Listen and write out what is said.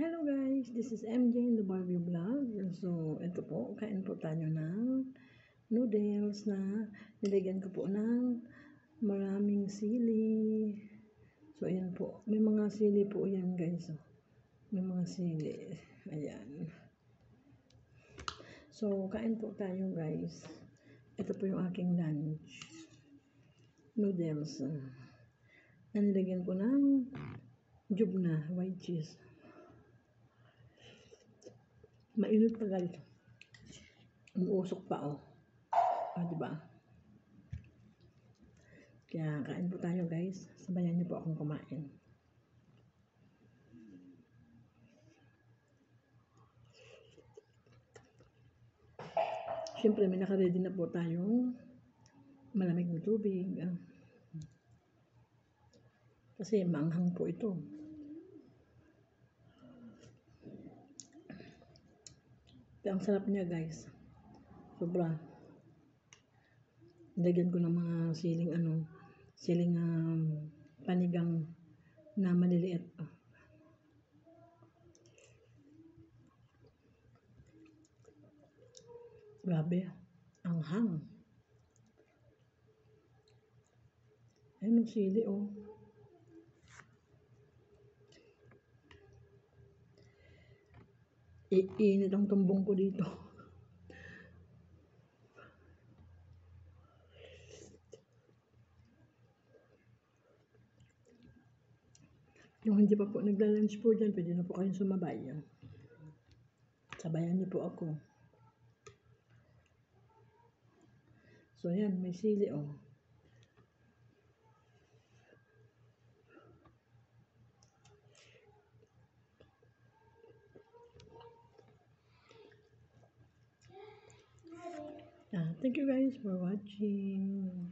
Hello guys, this is MJ in the Barbie Vlog. So, ito po, kain po tayo ng noodles na nilagyan ko po ng maraming sili. So, ayan po. May mga sili po yan guys. May mga sili. Ayan. So, kain po tayo guys. Ito po yung aking lunch. Noodles. Na nilagyan ko ng jubna, white cheese. Mainit pa guys. Umuusok pa oh. Diba? Kaya kain po tayo guys. Sabayan niyo po akong kumain. Siyempre may naka-ready na po tayong malamig na tubig. Kasi maanghang po ito. Ang sarap niya guys. Sobra. Lagyan ko ng mga siling panigang na maliliit. Grabe. Anghang. Ayun ang sili oh. Iinit ang tumbong ko dito. Yung hindi pa po nagla-lunch po dyan, pwede na po kayong sumabay. Sabayan niyo po ako. So yan, may sili oh. Thank you guys for watching.